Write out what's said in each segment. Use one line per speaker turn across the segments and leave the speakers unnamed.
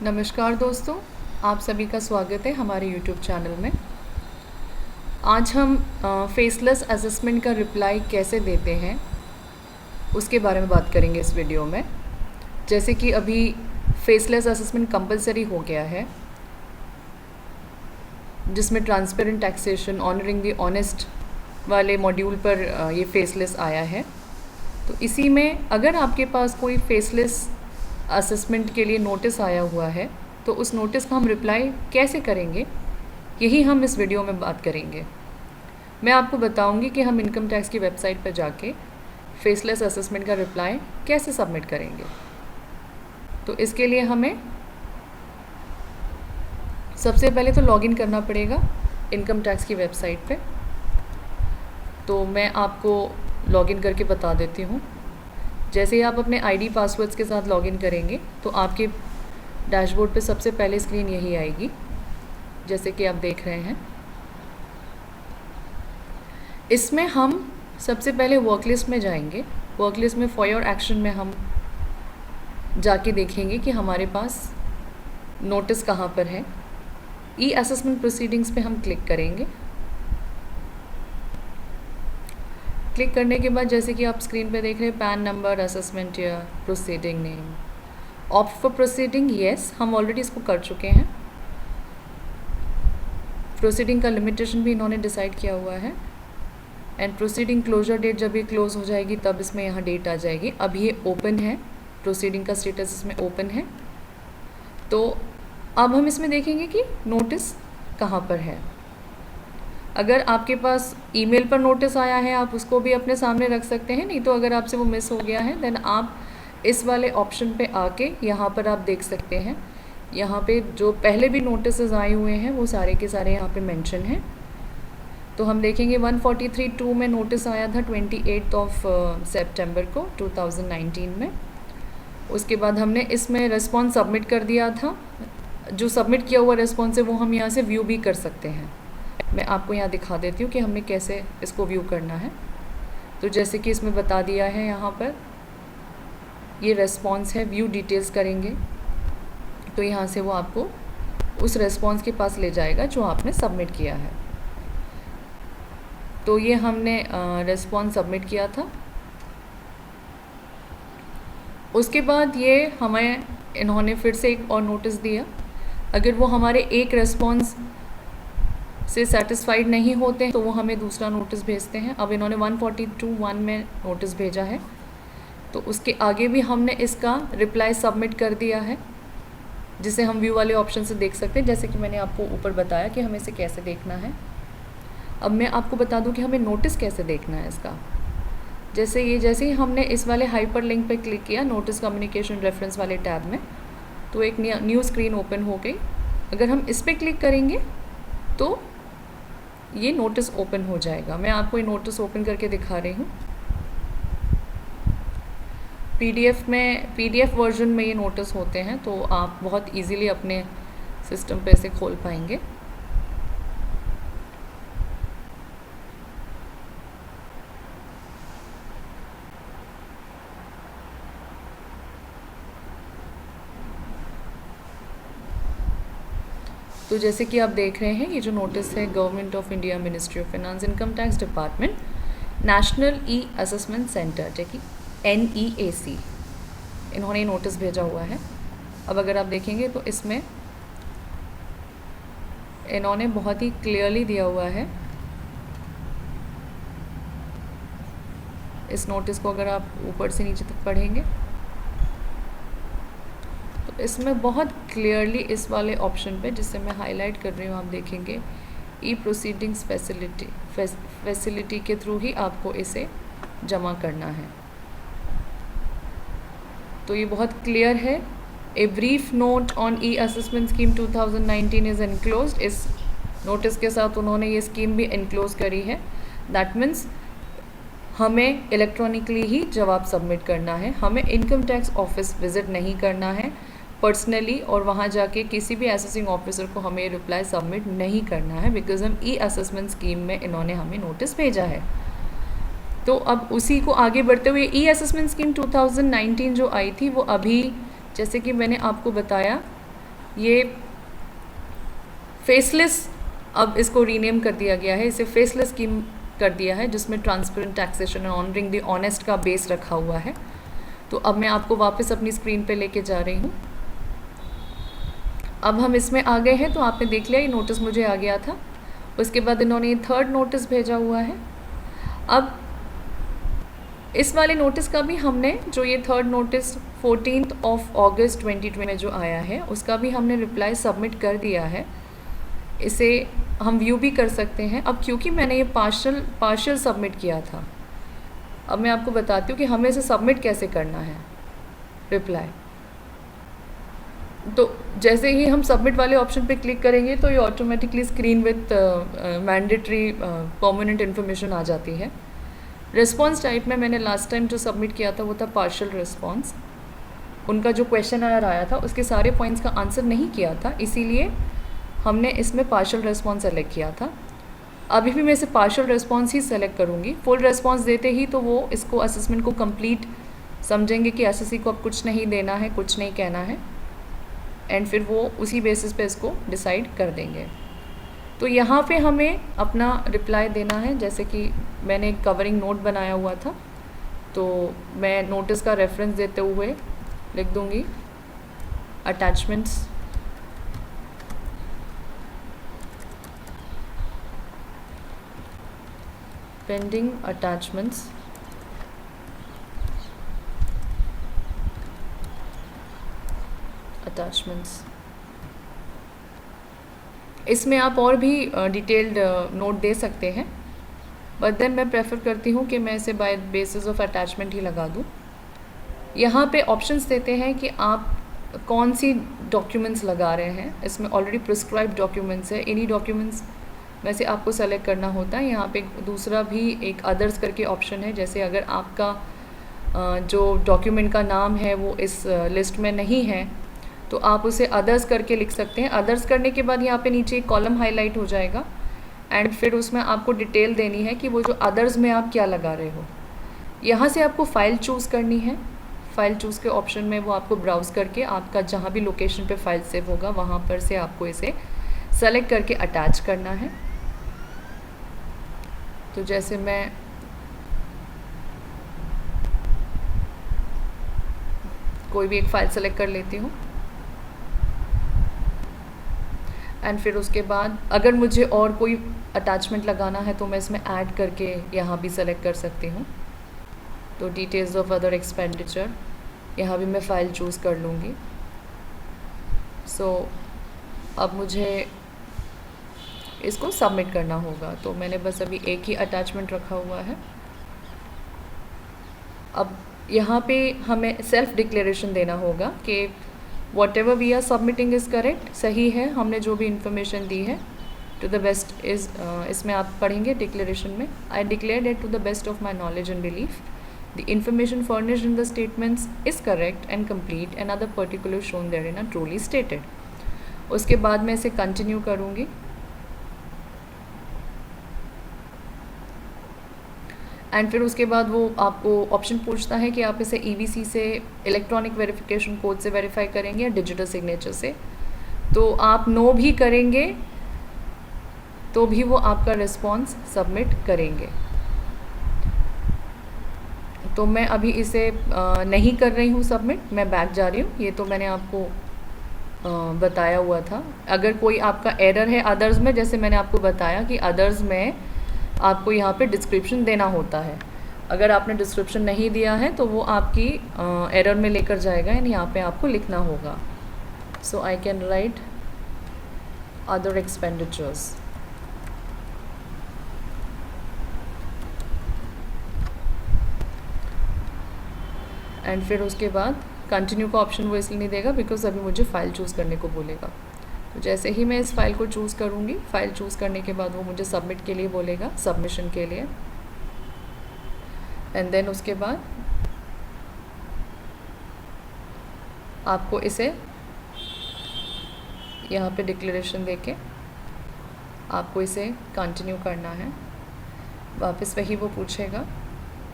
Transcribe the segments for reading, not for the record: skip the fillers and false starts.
नमस्कार दोस्तों, आप सभी का स्वागत है हमारे YouTube चैनल में। आज हम फेसलेस असेसमेंट का रिप्लाई कैसे देते हैं उसके बारे में बात करेंगे इस वीडियो में। जैसे कि अभी फेसलेस असेसमेंट कंपलसरी हो गया है, जिसमें transparent taxation, honouring the honest वाले मॉड्यूल पर ये फेसलेस आया है। तो इसी में अगर आपके पास कोई फेसलेस असेसमेंट के लिए नोटिस आया हुआ है तो उस नोटिस का हम रिप्लाई कैसे करेंगे, यही हम इस वीडियो में बात करेंगे। मैं आपको बताऊंगी कि हम इनकम टैक्स की वेबसाइट पर जाके फेसलेस असेसमेंट का रिप्लाई कैसे सबमिट करेंगे। तो इसके लिए हमें सबसे पहले तो लॉगिन करना पड़ेगा इनकम टैक्स की वेबसाइट पे। तो मैं आपको लॉगिन करके बता देती हूँ। जैसे ही आप अपने आईडी पासवर्ड्स के साथ लॉगिन करेंगे तो आपके डैशबोर्ड पे सबसे पहले स्क्रीन यही आएगी, जैसे कि आप देख रहे हैं। इसमें हम सबसे पहले वर्क लिस्ट में जाएंगे। वर्क लिस्ट में फॉर योर एक्शन में हम जाके देखेंगे कि हमारे पास नोटिस कहाँ पर है। ई असेसमेंट प्रोसीडिंग्स पे हम क्लिक करेंगे। क्लिक करने के बाद जैसे कि आप स्क्रीन पे देख रहे हैं, pan number, assessment year, proceeding name, opt for proceeding, yes, हम ऑलरेडी इसको कर चुके हैं। प्रोसीडिंग का लिमिटेशन भी इन्होंने डिसाइड किया हुआ है। एंड प्रोसीडिंग क्लोजर डेट, जब ये क्लोज हो जाएगी तब इसमें यहाँ डेट आ जाएगी। अब ये ओपन है, प्रोसीडिंग का स्टेटस इसमें ओपन है। तो अब हम इसमें देखेंगे कि नोटिस कहाँ पर है। अगर आपके पास ईमेल पर नोटिस आया है, आप उसको भी अपने सामने रख सकते हैं। नहीं तो अगर आपसे वो मिस हो गया है देन आप इस वाले ऑप्शन पे आके यहाँ पर आप देख सकते हैं। यहाँ पे जो पहले भी नोटिस आए हुए हैं वो सारे के सारे यहाँ पे मेंशन हैं। तो हम देखेंगे 143(2) में नोटिस आया था 28 सितंबर को 2019 में। उसके बाद हमने इसमें रिस्पॉन्स सबमिट कर दिया था। जो सबमिट किया हुआ रिस्पॉन्स है वो हम यहाँ से व्यू भी कर सकते हैं। मैं आपको यहाँ दिखा देती हूँ कि हमने कैसे इसको व्यू करना है। तो जैसे कि इसमें बता दिया है, यहाँ पर ये रेस्पॉन्स है, व्यू डिटेल्स करेंगे तो यहाँ से वो आपको उस रेस्पॉन्स के पास ले जाएगा जो आपने सबमिट किया है। तो ये हमने रेस्पॉन्स सबमिट किया था। उसके बाद ये हमें इन्होंने फिर से एक और नोटिस दिया। अगर वो हमारे एक रेस्पॉन्स से सेटिस्फाइड नहीं होते तो वो हमें दूसरा नोटिस भेजते हैं। अब इन्होंने 142(1) में नोटिस भेजा है, तो उसके आगे भी हमने इसका रिप्लाई सबमिट कर दिया है, जिसे हम व्यू वाले ऑप्शन से देख सकते हैं। जैसे कि मैंने आपको ऊपर बताया कि हमें इसे कैसे देखना है। अब मैं आपको बता दूं कि हमें नोटिस कैसे देखना है इसका। जैसे ही हमने इस वाले हाइपर लिंक पर क्लिक किया, नोटिस कम्युनिकेशन रेफरेंस वाले टैब में, तो एक न्यू स्क्रीन ओपन हो गई। अगर हम इस पर क्लिक करेंगे तो ये नोटिस ओपन हो जाएगा। मैं आपको ये नोटिस ओपन करके दिखा रही हूँ। पीडीएफ वर्जन में ये नोटिस होते हैं, तो आप बहुत इजीली अपने सिस्टम पे इसे खोल पाएंगे। तो जैसे कि आप देख रहे हैं, ये जो नोटिस है government of India, ministry of finance, income tax department, national e assessment centre, जो कि NEAC, इन्होंने नोटिस भेजा हुआ है। अब अगर आप देखेंगे तो इसमें इन्होंने बहुत ही क्लियरली दिया हुआ है। इस नोटिस को अगर आप ऊपर से नीचे तक पढ़ेंगे तो इसमें बहुत क्लियरली इस वाले ऑप्शन पे, जिससे मैं हाईलाइट कर रही हूँ, आप देखेंगे ई प्रोसीडिंग्स फैसिलिटी के थ्रू ही आपको इसे जमा करना है। तो ये बहुत क्लियर है। A brief note on E assessment scheme 2019 is enclosed. इस नोटिस के साथ उन्होंने ये स्कीम भी एनक्लोज करी है। दैट मीन्स हमें इलेक्ट्रॉनिकली ही जवाब सबमिट करना है। हमें इनकम टैक्स ऑफिस विज़िट नहीं करना है पर्सनली, और वहाँ जाके किसी भी असेसिंग ऑफिसर को हमें रिप्लाई सबमिट नहीं करना है, बिकॉज हम ई असेसमेंट स्कीम में इन्होंने हमें नोटिस भेजा है। तो अब उसी को आगे बढ़ते हुए ई असेसमेंट स्कीम 2019 जो आई थी, वो अभी जैसे कि मैंने आपको बताया ये फेसलेस, अब इसको रीनेम कर दिया गया है, इसे फेसलेस स्कीम कर दिया है, जिसमें transparent taxation and honouring the honest का बेस रखा हुआ है। तो अब मैं आपको वापस अपनी स्क्रीन पे लेके जा रही हूँ। अब हम इसमें आ गए हैं, तो आपने देख लिया ये नोटिस मुझे आ गया था। उसके बाद इन्होंने ये थर्ड नोटिस भेजा हुआ है। अब इस वाले नोटिस का भी हमने, जो ये थर्ड नोटिस 14 अगस्त 2020 में जो आया है, उसका भी हमने रिप्लाई सबमिट कर दिया है। इसे हम व्यू भी कर सकते हैं। अब क्योंकि मैंने ये पार्शियल सबमिट किया था, अब मैं आपको बताती हूँ कि हमें इसे सबमिट कैसे करना है रिप्लाई। तो जैसे ही हम सबमिट वाले ऑप्शन पे क्लिक करेंगे तो ये automatically screen with mandatory permanent information आ जाती है। रिस्पॉन्स टाइप में मैंने लास्ट टाइम जो सबमिट किया था वो था पार्शियल रिस्पॉन्स। उनका जो क्वेश्चन आया था उसके सारे पॉइंट्स का आंसर नहीं किया था, इसीलिए हमने इसमें पार्शियल रिस्पॉन्स सेलेक्ट किया था। अभी भी मैं इसे पार्शियल रिस्पॉन्स ही सेलेक्ट करूँगी। फुल रिस्पॉन्स देते ही तो वो इसको असेसमेंट को कंप्लीट समझेंगे कि एसएससी को अब कुछ नहीं देना है, कुछ नहीं कहना है, एंड फिर वो उसी बेसिस पे इसको डिसाइड कर देंगे। तो यहाँ पे हमें अपना रिप्लाई देना है। जैसे कि मैंने एक कवरिंग नोट बनाया हुआ था, तो मैं नोटिस का रेफरेंस देते हुए लिख दूँगी अटैचमेंट्स, पेंडिंग अटैचमेंट्स, इसमें आप और भी डिटेल्ड नोट दे सकते हैं, बट देन मैं प्रेफर करती हूँ कि मैं इसे बाय बेसिस ऑफ अटैचमेंट ही लगा दूँ। यहाँ पे ऑप्शंस देते हैं कि आप कौन सी डॉक्यूमेंट्स लगा रहे हैं। इसमें ऑलरेडी प्रिस्क्राइब्ड डॉक्यूमेंट्स है, इन्हीं डॉक्यूमेंट्स में से आपको सेलेक्ट करना होता है। यहाँ पे दूसरा भी एक अदर्स करके ऑप्शन है। जैसे अगर आपका जो डॉक्यूमेंट का नाम है वो इस लिस्ट में नहीं है तो आप उसे अदर्स करके लिख सकते हैं। अदर्स करने के बाद यहाँ पे नीचे एक कॉलम हाईलाइट हो जाएगा एंड फिर उसमें आपको डिटेल देनी है कि वो जो अदर्स में आप क्या लगा रहे हो। यहाँ से आपको फ़ाइल चूज़ करनी है। फ़ाइल चूज़ के ऑप्शन में वो आपको ब्राउज़ करके आपका जहाँ भी लोकेशन पे फाइल सेव होगा वहाँ पर से आपको इसे सेलेक्ट करके अटैच करना है। तो जैसे मैं कोई भी एक फ़ाइल सेलेक्ट कर लेती हूँ एंड फिर उसके बाद अगर मुझे और कोई अटैचमेंट लगाना है तो मैं इसमें ऐड करके यहाँ भी सेलेक्ट कर सकती हूँ। तो डिटेल्स ऑफ अदर एक्सपेंडिचर, यहाँ भी मैं फ़ाइल चूज़ कर लूँगी। सो अब मुझे इसको सबमिट करना होगा, तो मैंने बस अभी एक ही अटैचमेंट रखा हुआ है। अब यहाँ पे हमें सेल्फ डिक्लेरेशन देना होगा कि whatever we are submitting is correct, सही है, हमने जो भी इंफॉर्मेशन दी है to the best is इसमें आप पढ़ेंगे डिक्लेरेशन में, I declared it to the best of my knowledge and belief. The information furnished in the statements is correct and complete and other particulars shown therein are truly stated. उसके बाद मैं इसे continue करूँगी and फिर उसके बाद वो आपको ऑप्शन पूछता है कि आप इसे EVC से, इलेक्ट्रॉनिक वेरिफिकेशन कोड से वेरीफाई करेंगे या डिजिटल सिग्नेचर से। तो आप नो भी करेंगे तो भी वो आपका रिस्पॉन्स सबमिट करेंगे। तो मैं अभी इसे नहीं कर रही हूँ सबमिट, मैं बैक जा रही हूँ। ये तो मैंने आपको बताया हुआ था। अगर कोई आपका एरर है अदर्स में, जैसे मैंने आपको बताया कि अदर्स में आपको यहाँ पे डिस्क्रिप्शन देना होता है। अगर आपने डिस्क्रिप्शन नहीं दिया है तो वो आपकी एरर में लेकर जाएगा एंड यहाँ पे आपको लिखना होगा। So I can write other expenditures. And फिर उसके बाद कंटिन्यू का ऑप्शन वो इसलिए नहीं देगा बिकॉज अभी मुझे फ़ाइल चूज़ करने को बोलेगा। तो जैसे ही मैं इस फाइल को चूज़ करूँगी, फ़ाइल चूज़ करने के बाद वो मुझे सबमिट के लिए बोलेगा, सबमिशन के लिए। एंड देन उसके बाद आपको इसे यहाँ पे डिक्लेरेशन देके आपको इसे कंटिन्यू करना है। वापस वही वो पूछेगा।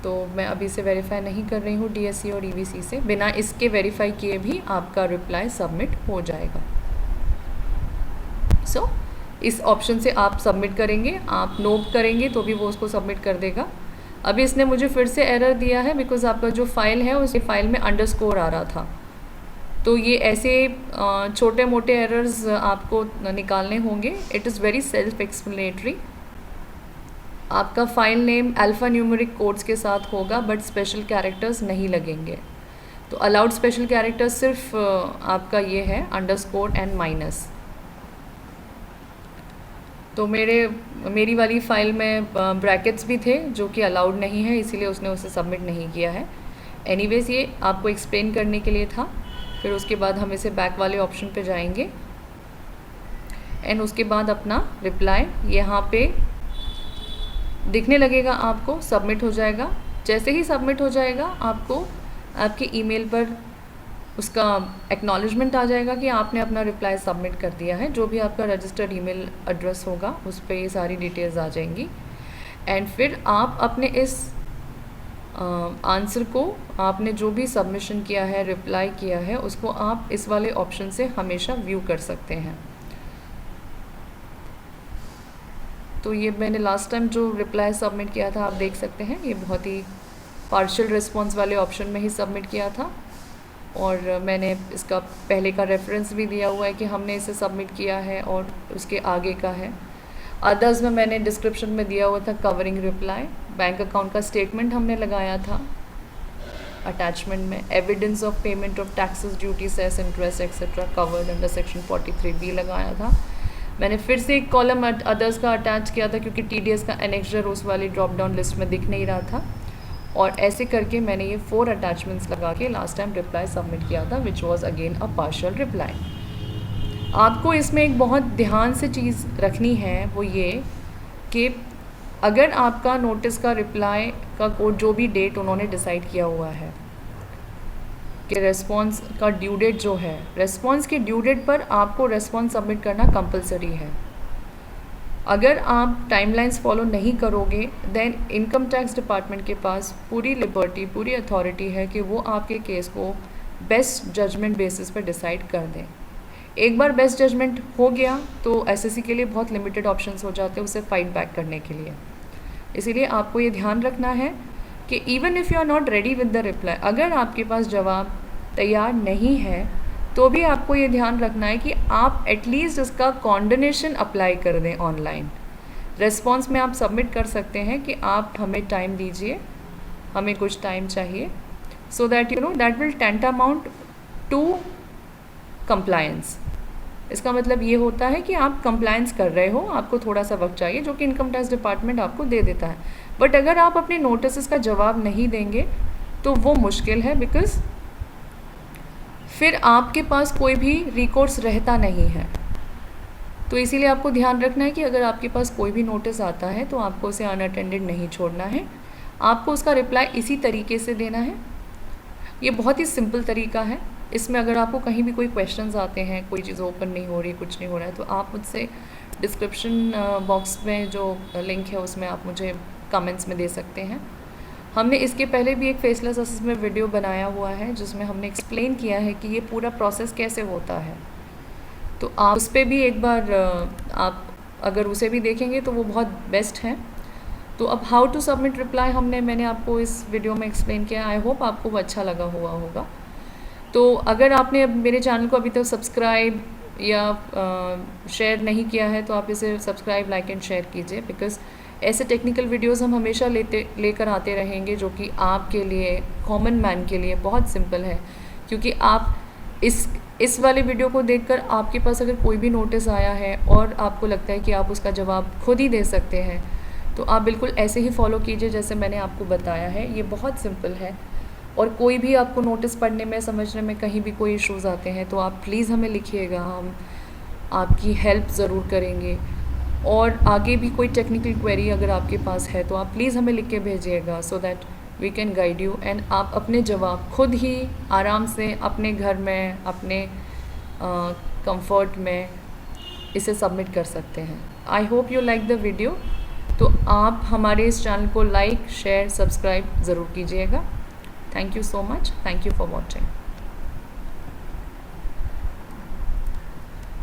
तो मैं अभी इसे वेरीफाई नहीं कर रही हूँ DSC और EVC से। बिना इसके वेरीफाई किए भी आपका रिप्लाई सबमिट हो जाएगा। सो इस ऑप्शन से आप सबमिट करेंगे, आप नो करेंगे तो भी वो उसको सबमिट कर देगा। अभी इसने मुझे फिर से एरर दिया है बिकॉज़ आपका जो फाइल है उस फाइल में अंडरस्कोर आ रहा था। तो ये ऐसे छोटे मोटे एरर्स आपको निकालने होंगे। It is very self explanatory. आपका file name alphanumeric codes के साथ होगा बट स्पेशल कैरेक्टर्स नहीं लगेंगे। तो अलाउड स्पेशल कैरेक्टर्स सिर्फ आपका ये है अंडरस्कोर एंड माइनस। तो मेरी वाली फ़ाइल में ब्रैकेट्स भी थे जो कि अलाउड नहीं है, इसीलिए उसने उसे सबमिट नहीं किया है। एनीवेज़ ये आपको एक्सप्लेन करने के लिए था। फिर उसके बाद हम इसे बैक वाले ऑप्शन पे जाएंगे एंड उसके बाद अपना रिप्लाई यहाँ पे दिखने लगेगा, आपको सबमिट हो जाएगा। जैसे ही सबमिट हो जाएगा आपको आपके ईमेल पर उसका एक्नॉलेजमेंट आ जाएगा कि आपने अपना रिप्लाई सबमिट कर दिया है। जो भी आपका रजिस्टर्ड ईमेल एड्रेस होगा उस पर ये सारी डिटेल्स आ जाएंगी एंड फिर आप अपने इस आंसर को, आपने जो भी सबमिशन किया है, रिप्लाई किया है, उसको आप इस वाले ऑप्शन से हमेशा व्यू कर सकते हैं। तो ये मैंने लास्ट टाइम जो रिप्लाई सबमिट किया था आप देख सकते हैं, ये बहुत ही पार्शियल रिस्पॉन्स वाले ऑप्शन में ही सबमिट किया था और मैंने इसका पहले का रेफरेंस भी दिया हुआ है कि हमने इसे सबमिट किया है और उसके आगे का है। अदर्स में मैंने डिस्क्रिप्शन में दिया हुआ था कवरिंग रिप्लाई। बैंक अकाउंट का स्टेटमेंट हमने लगाया था अटैचमेंट में। Evidence of payment of taxes, duty, cess, interest etcetera covered under section 43B लगाया था। मैंने फिर से एक कॉलम अदर्स का अटैच किया था क्योंकि TDS का एनेक्सर उस वाली ड्रॉप डाउन लिस्ट में दिख नहीं रहा था और ऐसे करके मैंने ये 4 अटैचमेंट्स लगा के लास्ट टाइम रिप्लाई सबमिट किया था which was again a partial reply. आपको इसमें एक बहुत ध्यान से चीज़ रखनी है, वो ये कि अगर आपका नोटिस का रिप्लाई का कोड जो भी डेट उन्होंने डिसाइड किया हुआ है कि रेस्पॉन्स का ड्यू डेट जो है, रेस्पॉन्स के ड्यू डेट पर आपको रेस्पॉन्स सबमिट करना कंपलसरी है। अगर आप टाइमलाइंस फॉलो नहीं करोगे देन इनकम टैक्स डिपार्टमेंट के पास पूरी लिबर्टी, पूरी अथॉरिटी है कि वो आपके केस को बेस्ट जजमेंट बेसिस पर डिसाइड कर दें। एक बार बेस्ट जजमेंट हो गया तो SSC के लिए बहुत लिमिटेड ऑप्शंस हो जाते हैं उसे फाइट बैक करने के लिए। इसीलिए आपको ये ध्यान रखना है कि even if you are not ready with the reply, अगर आपके पास जवाब तैयार नहीं है तो भी आपको ये ध्यान रखना है कि आप एटलीस्ट इसका कॉन्डोनेशन अप्लाई कर दें ऑनलाइन। रेस्पॉन्स में आप सबमिट कर सकते हैं कि आप हमें टाइम दीजिए, हमें कुछ टाइम चाहिए, so that you know that will tantamount to compliance. इसका मतलब ये होता है कि आप कंप्लायंस कर रहे हो, आपको थोड़ा सा वक्त चाहिए जो कि इनकम टैक्स डिपार्टमेंट आपको दे देता है। बट अगर आप अपने नोटिस का जवाब नहीं देंगे तो वो मुश्किल है, बिकॉज फिर आपके पास कोई भी रिकोर्स रहता नहीं है। तो इसीलिए आपको ध्यान रखना है कि अगर आपके पास कोई भी नोटिस आता है तो आपको उसे अनअटेंडेड नहीं छोड़ना है, आपको उसका रिप्लाई इसी तरीके से देना है। ये बहुत ही सिंपल तरीका है। इसमें अगर आपको कहीं भी कोई क्वेश्चंस आते हैं, कोई चीज़ ओपन नहीं हो रही, कुछ नहीं हो रहा है, तो आप मुझसे डिस्क्रिप्शन बॉक्स में जो लिंक है उसमें आप मुझे कमेंट्स में दे सकते हैं। हमने इसके पहले भी एक फेसलेस असेसमेंट वीडियो बनाया हुआ है जिसमें हमने एक्सप्लेन किया है कि ये पूरा प्रोसेस कैसे होता है। तो आप उस पर भी एक बार आप अगर उसे भी देखेंगे तो वो बहुत बेस्ट है। तो अब हाउ टू सबमिट रिप्लाई मैंने आपको इस वीडियो में एक्सप्लेन किया। आई होप आपको वो अच्छा लगा हुआ होगा। तो अगर आपने मेरे चैनल को अभी तक सब्सक्राइब या शेयर नहीं किया है तो आप इसे सब्सक्राइब, लाइक एंड शेयर कीजिए, बिकॉज़ ऐसे टेक्निकल वीडियोस हम हमेशा लेकर आते रहेंगे जो कि आपके लिए, कॉमन मैन के लिए बहुत सिंपल है। क्योंकि आप इस वाले वीडियो को देखकर आपके पास अगर कोई भी नोटिस आया है और आपको लगता है कि आप उसका जवाब खुद ही दे सकते हैं तो आप बिल्कुल ऐसे ही फॉलो कीजिए जैसे मैंने आपको बताया है। ये बहुत सिंपल है। और कोई भी आपको नोटिस पढ़ने में, समझने में कहीं भी कोई इश्यूज़ आते हैं तो आप प्लीज़ हमें लिखिएगा, हम आपकी हेल्प ज़रूर करेंगे। और आगे भी कोई टेक्निकल क्वेरी अगर आपके पास है तो आप प्लीज़ हमें लिख के भेजिएगा, so that we can guide you and आप अपने जवाब खुद ही आराम से अपने घर में, अपने कंफर्ट में इसे सबमिट कर सकते हैं। I hope you like the video. तो आप हमारे इस चैनल को लाइक, शेयर, सब्सक्राइब ज़रूर कीजिएगा। Thank you so much. Thank you for watching.